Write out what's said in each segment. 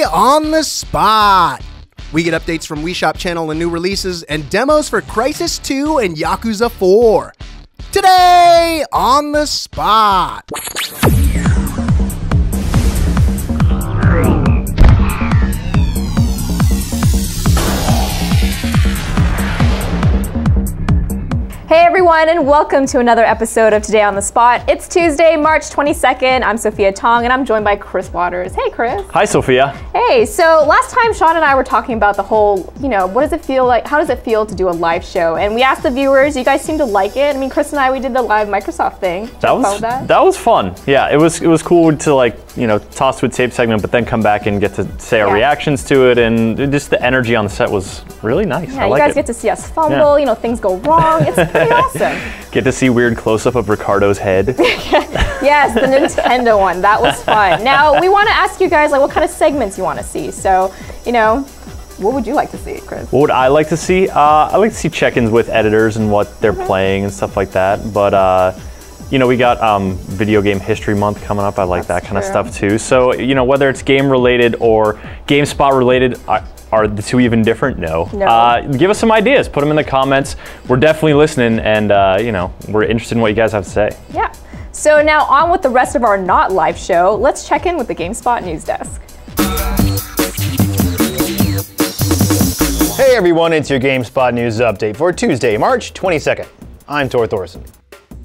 on the Spot. We get updates from Wii Shop Channel and new releases and demos for Crysis 2 and Yakuza 4. Today on the Spot. Hey everyone, and welcome to another episode of Today on the Spot. It's Tuesday, March 22nd. I'm Sophia Tong, and I'm joined by Chris Waters. Hey, Chris. Hi, Sophia. Hey, so last time Sean and I were talking about the whole, what does it feel like, how does it feel to do a live show? And we asked the viewers, you guys seem to like it. I mean, Chris and I, we did the live Microsoft thing. That was fun. Yeah, it was cool to toss to a tape segment, but then come back and get to say our reactions to it, and just the energy on the set was really nice. Yeah, you guys get to see us fumble, things go wrong. It's pretty awesome. Get to see weird close-up of Ricardo's head. Yes, the Nintendo one. That was fun. Now, we want to ask you guys what kind of segments you want to see. So, what would you like to see, Chris? What would I like to see? I like to see check-ins with editors and what they're playing and stuff like that. But, we got Video Game History Month coming up. I like that kind of stuff too. So, whether it's game-related or GameSpot-related, are the two even different? No. Give us some ideas. Put them in the comments. We're definitely listening, and we're interested in what you guys have to say. Yeah. So now on with the rest of our not live show. Let's check in with the GameSpot news desk. Hey everyone, it's your GameSpot news update for Tuesday, March 22nd. I'm Tor Thorson.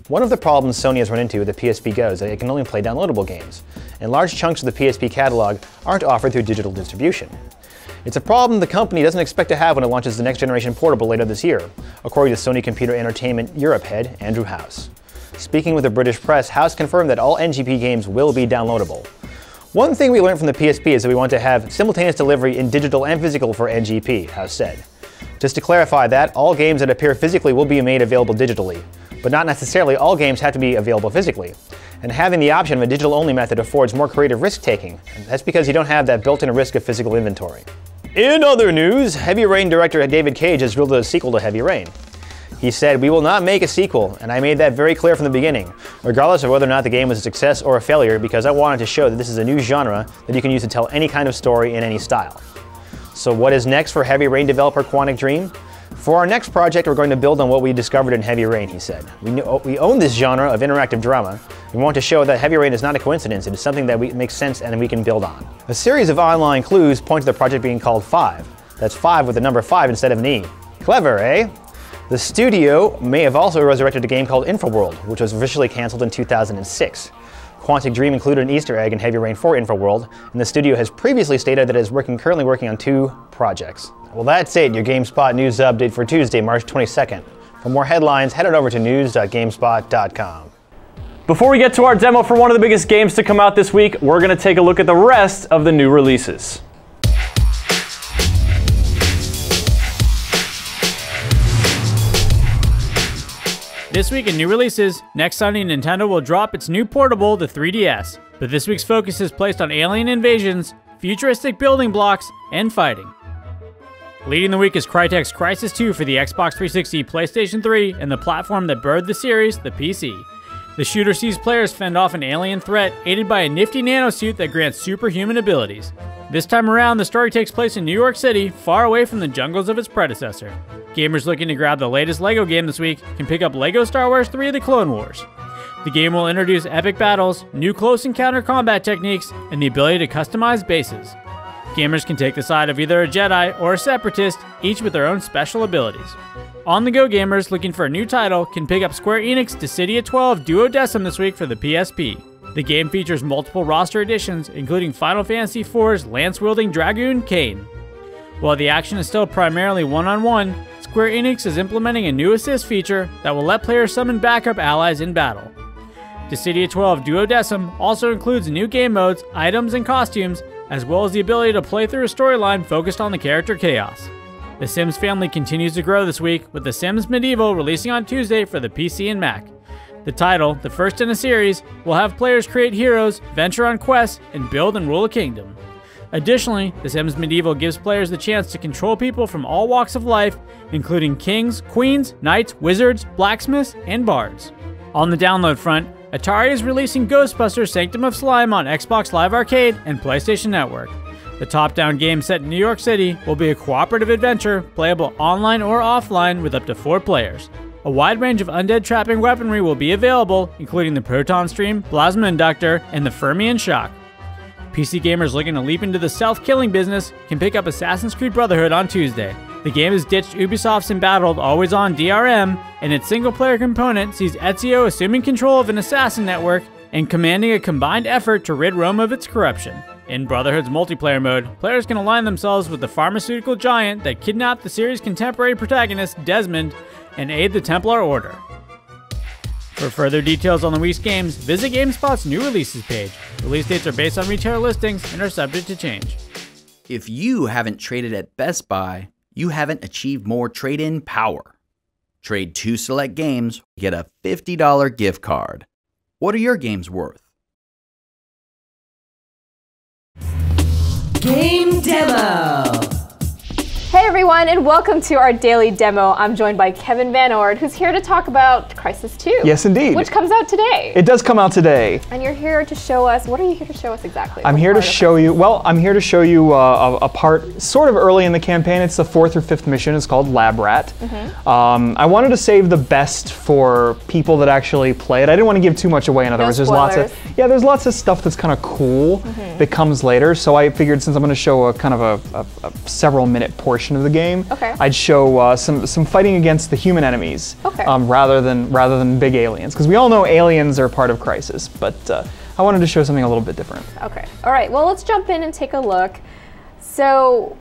One of the problems Sony has run into with the PSP Go is that it can only play downloadable games, and large chunks of the PSP catalog aren't offered through digital distribution. It's a problem the company doesn't expect to have when it launches the next generation portable later this year, according to Sony Computer Entertainment Europe head Andrew House. Speaking with the British press, House confirmed that all NGP games will be downloadable. One thing we learned from the PSP is that we want to have simultaneous delivery in digital and physical for NGP, House said. Just to clarify that, all games that appear physically will be made available digitally, but not necessarily all games have to be available physically. And having the option of a digital-only method affords more creative risk-taking. That's because you don't have that built-in risk of physical inventory. In other news, Heavy Rain director David Cage has revealed a sequel to Heavy Rain. He said, "We will not make a sequel, and I made that very clear from the beginning, regardless of whether or not the game was a success or a failure, because I wanted to show that this is a new genre that you can use to tell any kind of story in any style." So what is next for Heavy Rain developer Quantic Dream? "For our next project, we're going to build on what we discovered in Heavy Rain," he said. We own this genre of interactive drama. We want to show that Heavy Rain is not a coincidence. It is something that makes sense and we can build on. A series of online clues point to the project being called 5. That's 5 with the number 5 instead of an E. Clever, eh? The studio may have also resurrected a game called Infraworld, which was officially canceled in 2006. Quantic Dream included an Easter egg in Heavy Rain 4 Infraworld, and the studio has previously stated that it is currently working on 2 projects. Well, that's it, your GameSpot news update for Tuesday, March 22nd. For more headlines, head on over to news.gamespot.com. Before we get to our demo for one of the biggest games to come out this week, we're going to take a look at the rest of the new releases. This week in new releases, next Sunday Nintendo will drop its new portable, the 3DS. But this week's focus is placed on alien invasions, futuristic building blocks, and fighting. Leading the week is Crytek's Crysis 2 for the Xbox 360, PlayStation 3, and the platform that birthed the series, the PC. The shooter sees players fend off an alien threat, aided by a nifty nanosuit that grants superhuman abilities. This time around, the story takes place in New York City, far away from the jungles of its predecessor. Gamers looking to grab the latest LEGO game this week can pick up LEGO Star Wars 3: The Clone Wars. The game will introduce epic battles, new close encounter combat techniques, and the ability to customize bases. Gamers can take the side of either a Jedi or a Separatist, each with their own special abilities. On-the-go gamers looking for a new title can pick up Square Enix Dissidia 12 Duodecim this week for the PSP. The game features multiple roster additions, including Final Fantasy IV's lance-wielding Dragoon Kain. While the action is still primarily one-on-one, Square Enix is implementing a new assist feature that will let players summon backup allies in battle. Dissidia 12 Duodecim also includes new game modes, items, and costumes, as well as the ability to play through a storyline focused on the character Chaos. The Sims family continues to grow this week, with The Sims Medieval releasing on Tuesday for the PC and Mac. The title, the first in a series, will have players create heroes, venture on quests, and build and rule a kingdom. Additionally, The Sims Medieval gives players the chance to control people from all walks of life, including kings, queens, knights, wizards, blacksmiths, and bards. On the download front, Atari is releasing Ghostbusters Sanctum of Slime on Xbox Live Arcade and PlayStation Network. The top-down game set in New York City will be a cooperative adventure, playable online or offline with up to 4 players. A wide range of undead trapping weaponry will be available, including the Proton Stream, Plasma Inductor, and the Fermion Shock. PC gamers looking to leap into the stealth-killing business can pick up Assassin's Creed Brotherhood on Tuesday. The game has ditched Ubisoft's embattled always-on DRM, and its single-player component sees Ezio assuming control of an assassin network and commanding a combined effort to rid Rome of its corruption. In Brotherhood's multiplayer mode, players can align themselves with the pharmaceutical giant that kidnapped the series' contemporary protagonist, Desmond, and aid the Templar Order. For further details on the week's games, visit GameSpot's new releases page. Release dates are based on retailer listings and are subject to change. If you haven't traded at Best Buy, you haven't achieved more trade-in power. Trade 2 select games, get a $50 gift card. What are your games worth? Game Demo! Hey everyone, and welcome to our daily demo. I'm joined by Kevin Van Ord, who's here to talk about Crysis 2. Yes, indeed. Which comes out today. It does come out today. And you're here to show us, what are you here to show us exactly? I'm here to show you, a part sort of early in the campaign. It's the 4th or 5th mission. It's called Lab Rat. I wanted to save the best for people that actually play it. I didn't want to give too much away. In other words, there's lots of stuff that's kind of cool that comes later. So I figured since I'm going to show a kind of a several minute portion of the game, I'd show some fighting against the human enemies rather than big aliens, because we all know aliens are part of Crysis, but I wanted to show something a little bit different. Okay. All right. Well, let's jump in and take a look. So,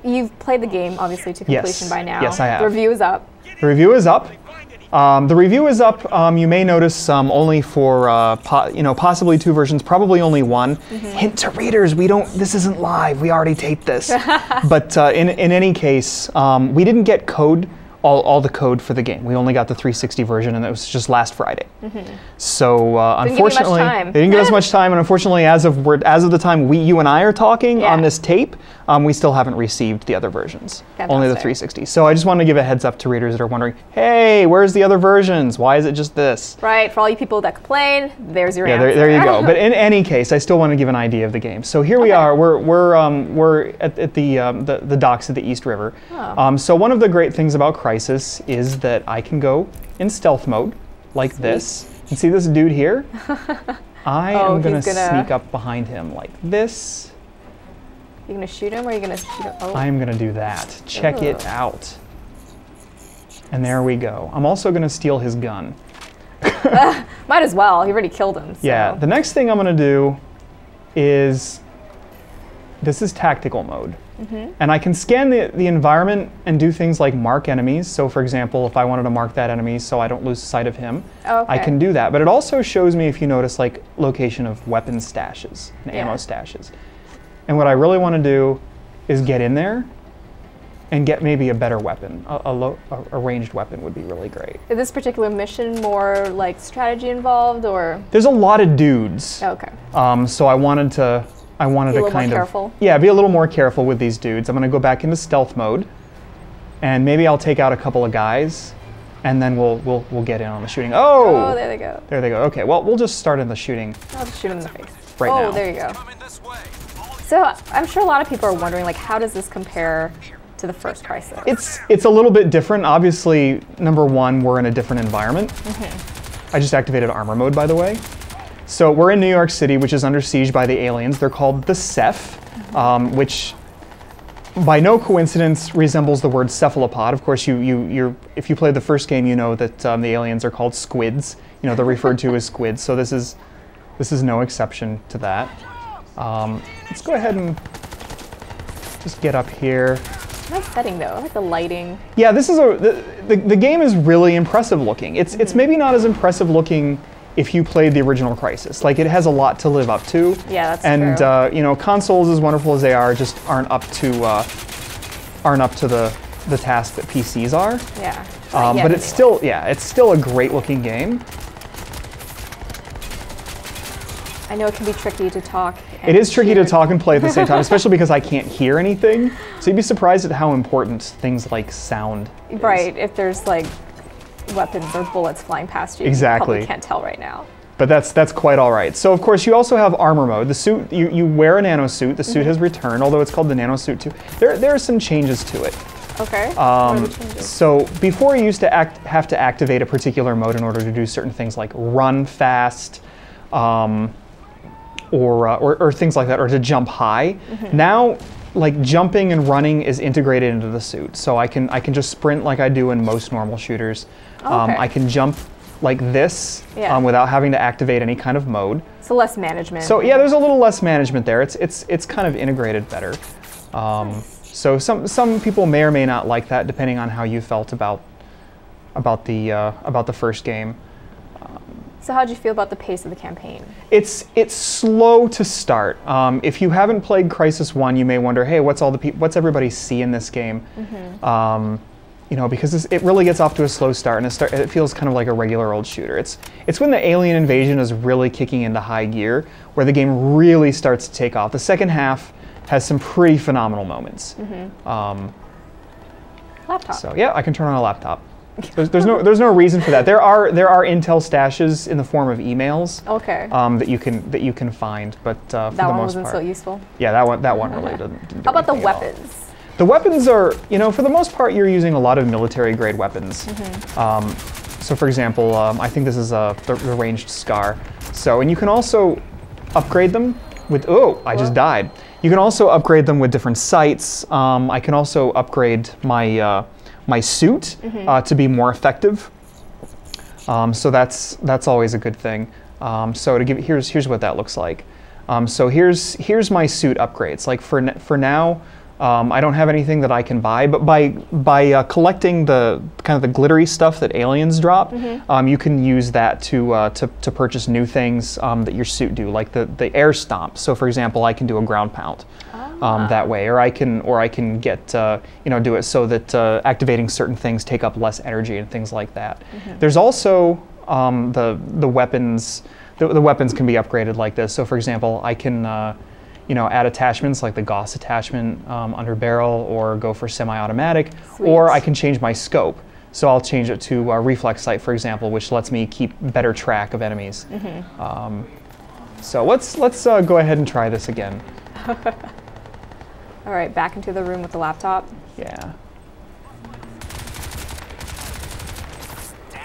you've played the game obviously to completion by now. Yes, I have. The review is up. The review is up. You may notice only for possibly 2 versions, probably only 1. Hint to readers: this isn't live. We already taped this. But in any case, we didn't get code. All the code for the game. We only got the 360 version, and it was just last Friday. So unfortunately, they didn't give us much time, and unfortunately, as of the time you and I are talking on this tape, we still haven't received the other versions. Only the 360. So I just wanted to give a heads up to readers that are wondering, hey, where's the other versions? Why is it just this? Right. For all you people that complain, there's your answer. There you go. But in any case, I still want to give an idea of the game. So here we are. We're at the docks of the East River. So one of the great things about Crysis is that I can go in stealth mode like this. And see this dude here? I am going to sneak up behind him like this. You're going to shoot him, or are you going to shoot him? Oh. I am going to do that. Check it out. And there we go. I'm also going to steal his gun. Might as well. He already killed him. So. Yeah. The next thing I'm going to do is, this is tactical mode. And I can scan the environment and do things like mark enemies. So for example, if I wanted to mark that enemy so I don't lose sight of him, I can do that. But it also shows me, if you notice, like location of weapon stashes and ammo stashes. And what I really want to do is get in there and get maybe a better weapon. A ranged weapon would be really great. Is this particular mission more like strategy involved, or? There's a lot of dudes. Okay. So I wanted to kind of be a little more careful with these dudes. I'm going to go back into stealth mode, and maybe I'll take out a couple of guys, and then we'll get in on the shooting. Oh, there they go. There they go. Okay, well, we'll just start in the shooting. I'll just shoot him in the face. Right now. Oh, there you go. So I'm sure a lot of people are wondering, like, how does this compare to the first Crysis? It's a little bit different. Obviously, number one, we're in a different environment. I just activated armor mode, by the way. So we're in New York City, which is under siege by the aliens. They're called the Ceph, which by no coincidence resembles the word cephalopod. Of course, if you played the first game, you know that the aliens are called squids. You know, they're referred to as squids. So this is no exception to that. Let's go ahead and just get up here. Nice setting though. I like the lighting. Yeah, this is the game is really impressive looking. It's maybe not as impressive looking if you played the original Crysis. Like, it has a lot to live up to. Yeah, that's true. And you know, consoles, as wonderful as they are, just aren't up to the task that PCs are. Yeah. But it's still a great looking game. I know it can be tricky to talk. It is tricky to talk and play at the same time, especially because I can't hear anything. So you'd be surprised at how important things like sound is. Right, if there's like weapons or bullets flying past you. Exactly. You probably can't tell right now. But that's quite all right. So of course you also have armor mode. The suit, you wear a nano suit. The suit has returned, although it's called the nano suit too. There are some changes to it. Okay. What are the changes? So before you used to have to activate a particular mode in order to do certain things like run fast, or things like that, or to jump high. Now, like jumping and running is integrated into the suit. So I can just sprint like I do in most normal shooters. I can jump like this without having to activate any kind of mode. So less management. So yeah, there's a little less management there. It's kind of integrated better. So some people may or may not like that, depending on how you felt about the first game. So how did you feel about the pace of the campaign? It's slow to start. If you haven't played Crysis 1, you may wonder, hey, what's everybody see in this game? You know, because it really gets off to a slow start, and it feels kind of like a regular old shooter. It's when the alien invasion is really kicking into high gear, where the game really starts to take off. The second half has some pretty phenomenal moments. Laptop. So yeah, I can turn on a laptop. There's no reason for that. There are Intel stashes in the form of emails. Okay. That you can find, but for the most part, that one wasn't so useful. Yeah, that one really didn't do How about the anything at all. weapons? The weapons are, you know, for the most part, you're using a lot of military-grade weapons. So, for example, I think this is the ranged SCAR. So, and you can also upgrade them with. Oh, I just died. You can also upgrade them with different sights. I can also upgrade my suit to be more effective. So that's always a good thing. So to give here's what that looks like. So here's my suit upgrades. Like for now. I don't have anything that I can buy, but by collecting the kind of the glittery stuff that aliens drop, you can use that to purchase new things that your suit do, like the air stomp. So, for example, I can do a ground pound that way, or I can get do it so that activating certain things take up less energy and things like that. There's also the weapons. The weapons can be upgraded like this. So, for example, I can add attachments like the Gauss attachment under barrel, or go for semi-automatic, or I can change my scope. So I'll change it to reflex sight, for example, which lets me keep better track of enemies. So let's go ahead and try this again. All right, back into the room with the laptop. Yeah.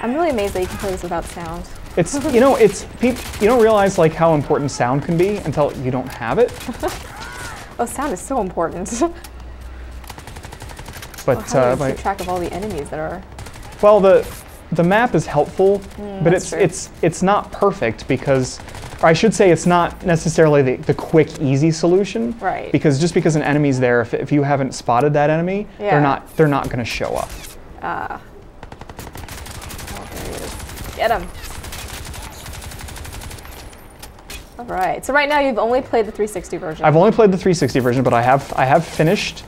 I'm really amazed that you can play this without sound. It's you don't realize like how important sound can be until you don't have it. Oh, sound is so important. But how do you keep track of all the enemies that are? Well, the map is helpful, but true. it's not perfect because, or I should say, it's not necessarily the quick, easy solution. Right. Because just because an enemy's there, if you haven't spotted that enemy, they're not going to show up. Oh, there he is. Get him. All right. So right now you've only played the 360 version. I've only played the 360 version, but I have finished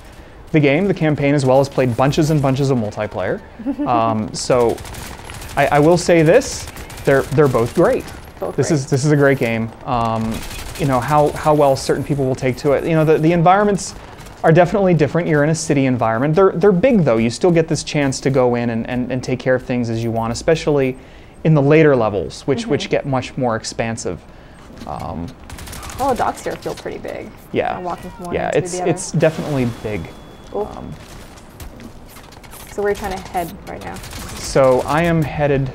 the game, the campaign, as well as played bunches and bunches of multiplayer. So I will say this: they're both great. This is a great game. How well certain people will take to it. The environments are definitely different. You're in a city environment. They're big though. You still get this chance to go in and take care of things as you want, especially in the later levels, which get much more expansive. The docks here feel pretty big. Yeah. Walking from one end to the other. It's definitely big. So where are you trying to head right now? So I am headed.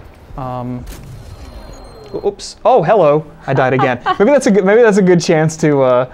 Oops! Oh, hello! I died again. Maybe that's a good chance to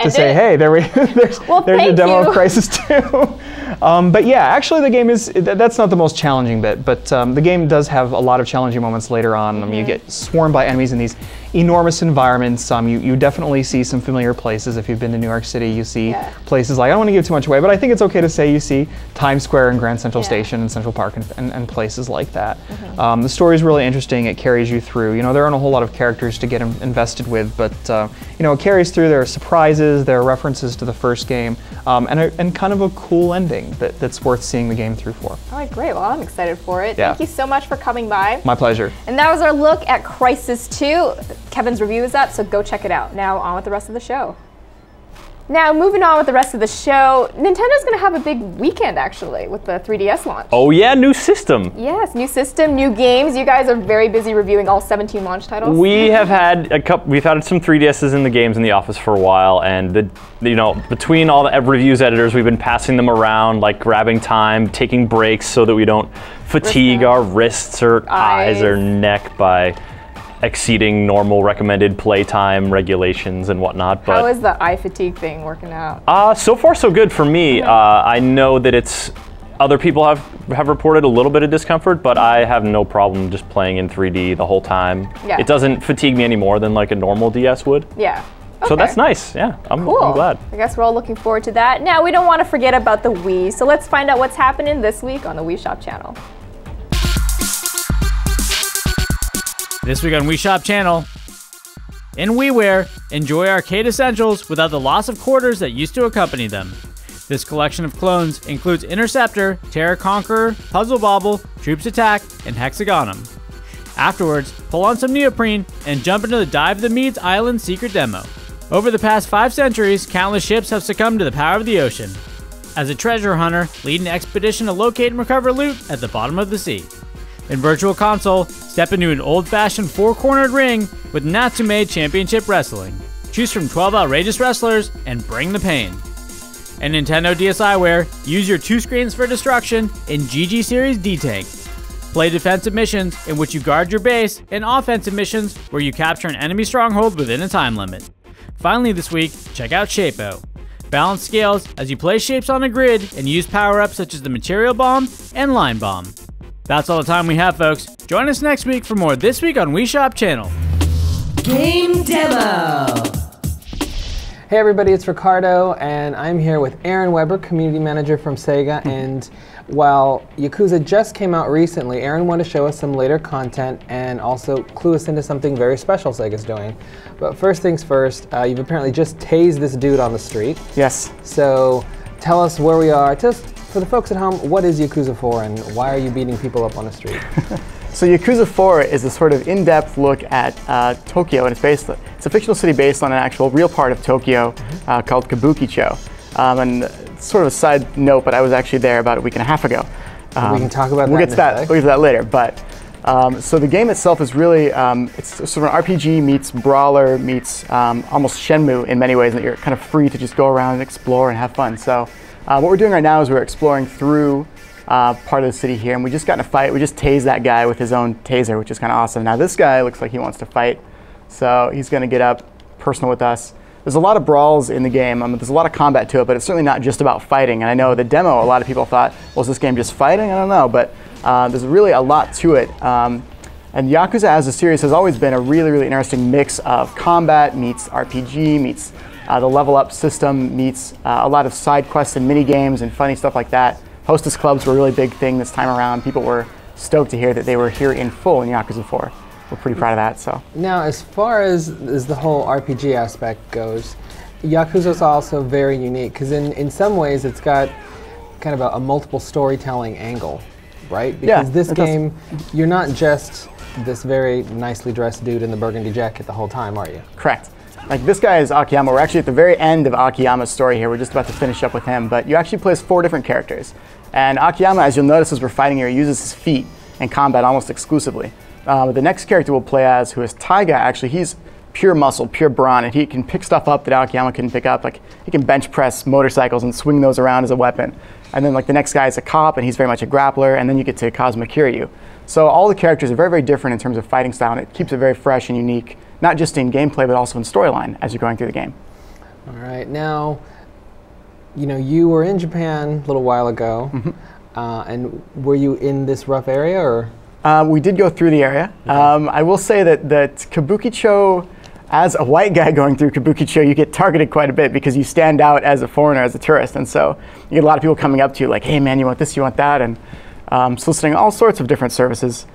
say, hey, there's a demo of Crysis 2. But yeah, actually the game that's not the most challenging bit, but the game does have a lot of challenging moments later on. You get swarmed by enemies in these enormous environments. You definitely see some familiar places. If you've been to New York City, you see places like, I don't want to give too much away, but I think it's okay to say you see Times Square and Grand Central Station and Central Park and places like that. The story is really interesting. It carries you through. There aren't a whole lot of characters to get invested with, but it carries through. There are surprises, there are references to the first game, and kind of a cool ending that's worth seeing the game through for. All right, great. Well, I'm excited for it. Yeah. Thank you so much for coming by. My pleasure. And that was our look at Crysis 2. Kevin's review is up, so go check it out. Now on with the rest of the show. Now, moving on with the rest of the show, Nintendo's going to have a big weekend, actually, with the 3DS launch. Oh yeah, new system. Yes, new system, new games. You guys are very busy reviewing all 17 launch titles. We have had we've had some 3DSs in the games in the office for a while, and between all the reviews editors, we've been passing them around, like grabbing time, taking breaks so that we don't fatigue our wrists or eyes or neck by exceeding normal recommended playtime regulations and whatnot. But how is the eye fatigue thing working out? So far so good for me. I know that other people have reported a little bit of discomfort, but I have no problem just playing in 3D the whole time. Yeah. It doesn't fatigue me any more than like a normal DS would. Yeah. Okay. So that's nice. Yeah, I'm glad. I guess we're all looking forward to that. Now, we don't want to forget about the Wii, so let's find out what's happening this week on the Wii Shop Channel. This week on Wii Shop Channel, in WiiWare, enjoy arcade essentials without the loss of quarters that used to accompany them. This collection of clones includes Interceptor, Terra Conqueror, Puzzle Bobble, Troops Attack, and Hexagonum. Afterwards, pull on some neoprene and jump into the Dive the Meads Island secret demo. Over the past 5 centuries, countless ships have succumbed to the power of the ocean. As a treasure hunter, lead an expedition to locate and recover loot at the bottom of the sea. In Virtual Console, step into an old-fashioned 4-cornered ring with Natsume Championship Wrestling. Choose from 12 outrageous wrestlers and bring the pain. In Nintendo DSiWare, use your 2 screens for destruction in GG Series D-Tank. Play defensive missions in which you guard your base, and offensive missions where you capture an enemy stronghold within a time limit. Finally this week, check out Shapeo. Balance scales as you place shapes on a grid and use power-ups such as the Material Bomb and Line Bomb. That's all the time we have, folks. Join us next week for more This Week on Wii Shop Channel. Game Demo. Hey everybody, it's Ricardo, and I'm here with Aaron Weber, Community Manager from Sega, and while Yakuza just came out recently, Aaron wanted to show us some later content and also clue us into something very special Sega's doing. But first things first, you've apparently just tased this dude on the street. Yes. So tell us where we are. For the folks at home, what is Yakuza 4 and why are you beating people up on the street? So Yakuza 4 is a sort of in-depth look at Tokyo, and it's a fictional city based on an actual real part of Tokyo called Kabukicho. And sort of a side note, but I was actually there about a week and a half ago. We can talk about We'll get to that later. But so the game itself is really it's sort of an RPG meets brawler meets almost Shenmue in many ways, that you're kind of free to just go around and explore and have fun. So what we're doing right now is we're exploring through part of the city here, and we just got in a fight. We just tased that guy with his own taser, which is kind of awesome. Now this guy looks like he wants to fight, so he's going to get up personal with us. There's a lot of brawls in the game. There's a lot of combat to it, but it's certainly not just about fighting. And I know the demo, a lot of people thought, well, is this game just fighting? I don't know, but there's really a lot to it. And Yakuza as a series has always been a really, really interesting mix of combat meets RPG meets the level up system meets a lot of side quests and mini games and funny stuff like that. Hostess clubs were a really big thing this time around. People were stoked to hear that they were here in full in Yakuza 4. We're pretty proud of that. So now, as far as the whole RPG aspect goes, Yakuza is also very unique because in some ways it's got kind of a multiple storytelling angle, right? Because this game, you're not just this very nicely dressed dude in the burgundy jacket the whole time, are you? Correct. Like this guy is Akiyama. We're actually at the very end of Akiyama's story here. We're just about to finish up with him, but you actually play as 4 different characters. And Akiyama, as you'll notice as we're fighting here, uses his feet in combat almost exclusively. The next character we'll play as, who is Taiga, actually, he's pure muscle, pure brawn, and he can pick stuff up that Akiyama couldn't pick up. Like he can bench press motorcycles and swing those around as a weapon. And then like the next guy is a cop, and he's very much a grappler, and then you get to Kazuma Kiryu. So all the characters are very, very different in terms of fighting style, and it keeps it very fresh and unique, not just in gameplay, but also in storyline as you're going through the game. All right, now, you know, you were in Japan a little while ago, and were you in this rough area, or? We did go through the area. I will say that Kabukicho, as a white guy going through Kabukicho, you get targeted quite a bit because you stand out as a foreigner, as a tourist, and so you get a lot of people coming up to you like, hey man, you want this, you want that, and soliciting all sorts of different services.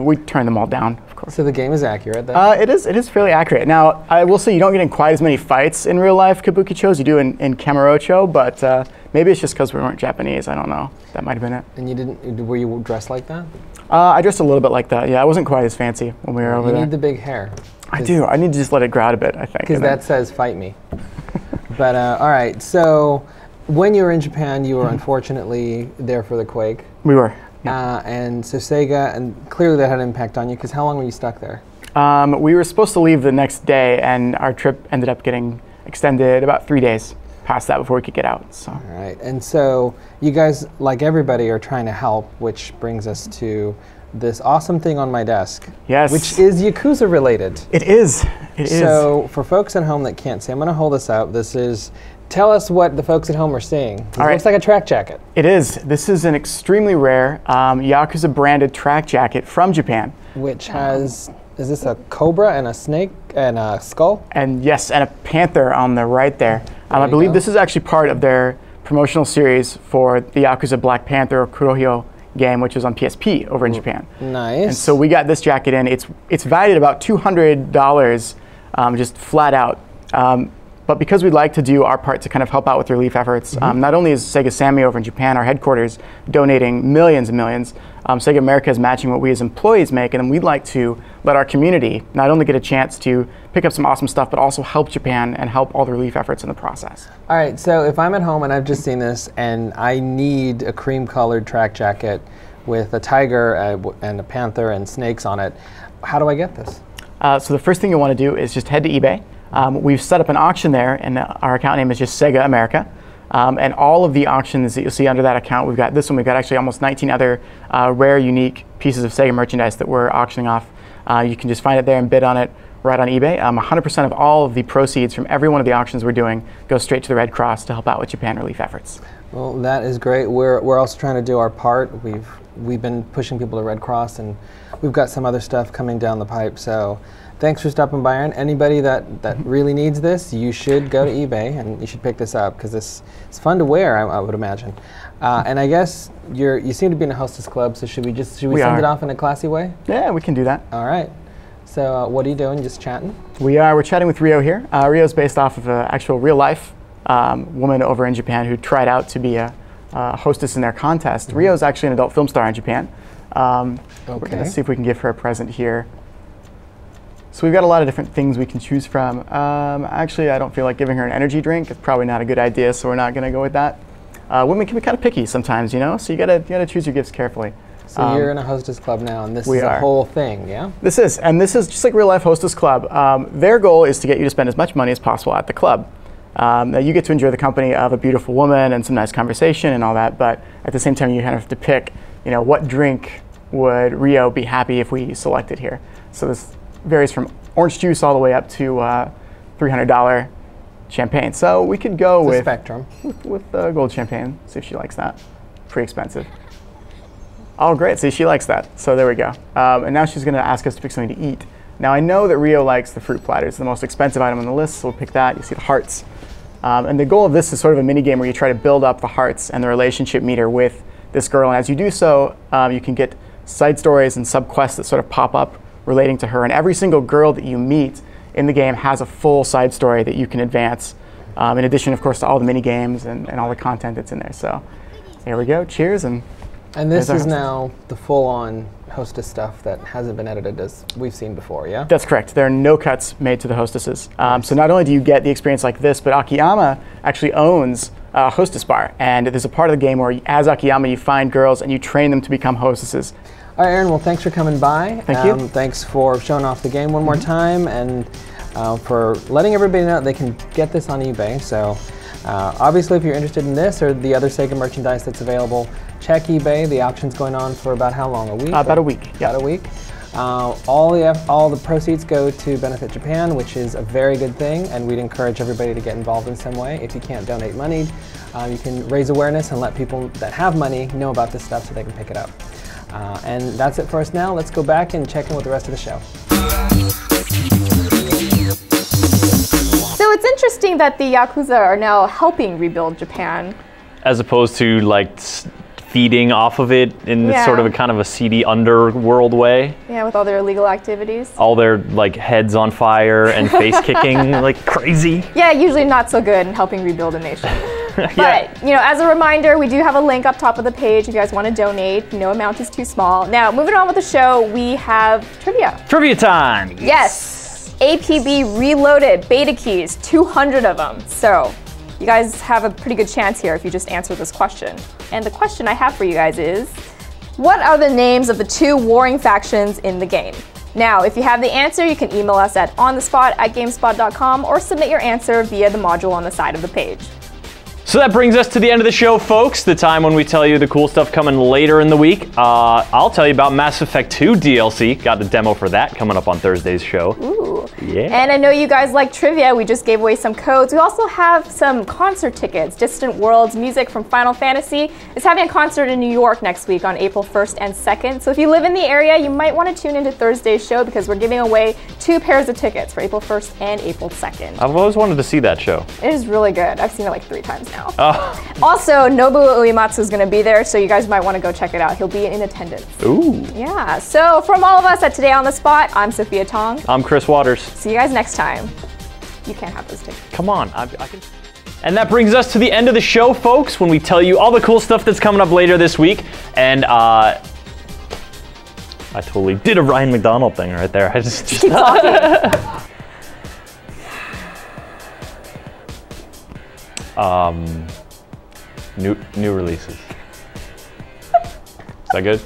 We turned them all down, of course. So the game is accurate then? It is fairly accurate. Now, I will say you don't get in quite as many fights in real life Kabukicho as you do in Kamurocho, but maybe it's just because we weren't Japanese, I don't know. That might have been it. And were you dressed like that? I dressed a little bit like that, yeah. I wasn't quite as fancy when we were over there. You need the big hair. I do. I need to just let it grow out a bit, I think. Because that says, fight me. But all right, so when you were in Japan, you were unfortunately there for the quake. We were. And so Sega, and clearly that had an impact on you, because how long were you stuck there? We were supposed to leave the next day, and our trip ended up getting extended about 3 days past that before we could get out. So. All right, and so you guys, like everybody, are trying to help, which brings us to this awesome thing on my desk. Yes. Which is Yakuza related. It is. It is. So for folks at home that can't see, I'm going to hold this out. This is, tell us what the folks at home are seeing. It looks like a track jacket. It is. This is an extremely rare Yakuza branded track jacket from Japan. Which has, is this a cobra and a snake and a skull? And yes, and a panther on the right there. I believe this is actually part of their promotional series for the Yakuza Black Panther or Kurohyo game, which is on PSP over in Japan. Nice. And so we got this jacket in. It's valued at about $200, just flat out. But because we'd like to do our part to kind of help out with relief efforts, not only is Sega Sammy over in Japan, our headquarters, donating millions and millions, Sega America is matching what we as employees make, and then we'd like to let our community not only get a chance to pick up some awesome stuff, but also help Japan and help all the relief efforts in the process. All right, so if I'm at home and I've just seen this and I need a cream-colored track jacket with a tiger and a panther and snakes on it, how do I get this? So the first thing you want to do is just head to eBay. We've set up an auction there, and our account name is just Sega America. And all of the auctions that you'll see under that account, we've got this one, we've got actually almost 19 other rare, unique pieces of Sega merchandise that we're auctioning off. You can just find it there and bid on it right on eBay. 100% of all of the proceeds from every one of the auctions we're doing goes straight to the Red Cross to help out with Japan relief efforts. Well, that is great. We're also trying to do our part. We've been pushing people to Red Cross, and we've got some other stuff coming down the pipe. So thanks for stopping by, Aaron. Anybody that really needs this, you should go to eBay and you should pick this up, because this is fun to wear, I would imagine. And I guess you seem to be in a hostess club, so should we send it off in a classy way? Yeah, we can do that. All right. So what are you doing? Just chatting? We're chatting with Rio here. Rio's based off of an actual real life woman over in Japan who tried out to be a hostess in their contest. Rio's actually an adult film star in Japan. We're going to see if we can give her a present here. So we've got a lot of different things we can choose from. Actually, I don't feel like giving her an energy drink. It's probably not a good idea, so we're not going to go with that. Women can be kind of picky sometimes, you know, so you gotta choose your gifts carefully. So you're in a hostess club now, and this is a whole thing, yeah? This is just like real life hostess club. Their goal is to get you to spend as much money as possible at the club. You get to enjoy the company of a beautiful woman and some nice conversation and all that, but at the same time you kind of have to pick, you know, what drink would Rio be happy if we selected here. So this varies from orange juice all the way up to $300 champagne. So we could go with spectrum with gold champagne. See if she likes that. Pretty expensive. Oh, great. See, she likes that. So there we go. And now she's going to ask us to pick something to eat. Now I know that Rio likes the fruit platter. It's the most expensive item on the list, so we'll pick that. You see the hearts. And the goal of this is sort of a mini game where you try to build up the hearts and the relationship meter with this girl. And as you do so, you can get side stories and sub-quests that sort of pop up relating to her. And every single girl that you meet in the game has a full side story that you can advance, in addition, of course, to all the mini games and all the content that's in there. So here we go. Cheers. And this is now the full-on hostess stuff that hasn't been edited as we've seen before, yeah? That's correct. There are no cuts made to the hostesses. So not only do you get the experience like this, but Akiyama actually owns a hostess bar. And there's a part of the game where, as Akiyama, you find girls and you train them to become hostesses. All right, Aaron, well, thanks for coming by. Thank you. Thanks for showing off the game one more time, and for letting everybody know they can get this on eBay. So obviously, if you're interested in this or the other Sega merchandise that's available, check eBay. The auction's going on for about how long? A week? About a week. About a week. All the proceeds go to benefit Japan, which is a very good thing, and we'd encourage everybody to get involved in some way. If you can't donate money, you can raise awareness and let people that have money know about this stuff so they can pick it up. And that's it for us now. Let's go back and check in with the rest of the show. So it's interesting that the Yakuza are now helping rebuild Japan. As opposed to like feeding off of it in sort of a kind of a seedy underworld way. Yeah, with all their illegal activities. All their like heads on fire and face kicking like crazy. Yeah, usually not so good in helping rebuild a nation. But, you know, as a reminder, we do have a link up top of the page if you guys want to donate. No amount is too small. Now, moving on with the show, we have trivia. Trivia time! Yes! APB Reloaded beta keys, 200 of them. So, You guys have a pretty good chance here if you just answer this question. And the question I have for you guys is, what are the names of the 2 warring factions in the game? Now, if you have the answer, you can email us at onthespot@gamespot.com or submit your answer via the module on the side of the page. So that brings us to the end of the show, folks. The time when we tell you the cool stuff coming later in the week. I'll tell you about Mass Effect 2 DLC. Got the demo for that coming up on Thursday's show. Ooh. Yeah. And I know you guys like trivia. We just gave away some codes. We also have some concert tickets. Distant Worlds Music from Final Fantasy is having a concert in New York next week on April 1st and 2nd. So if you live in the area, you might want to tune into Thursday's show because we're giving away 2 pairs of tickets for April 1st and April 2nd. I've always wanted to see that show. It is really good. I've seen it like 3 times now. Oh. Also, Nobuo Uematsu is going to be there, so you guys might want to go check it out. He'll be in attendance. Ooh. Yeah, so from all of us at Today on the Spot, I'm Sophia Tong. I'm Chris Waters. See you guys next time. You can't have those tickets. Come on, I can. And that brings us to the end of the show, folks, when we tell you all the cool stuff that's coming up later this week. And I totally did a Ryan McDonald thing right there. I just keep talking. New releases. Is that good?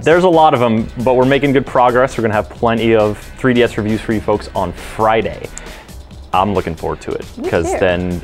There's a lot of them, but we're making good progress. We're gonna have plenty of 3DS reviews for you folks on Friday. I'm looking forward to it because then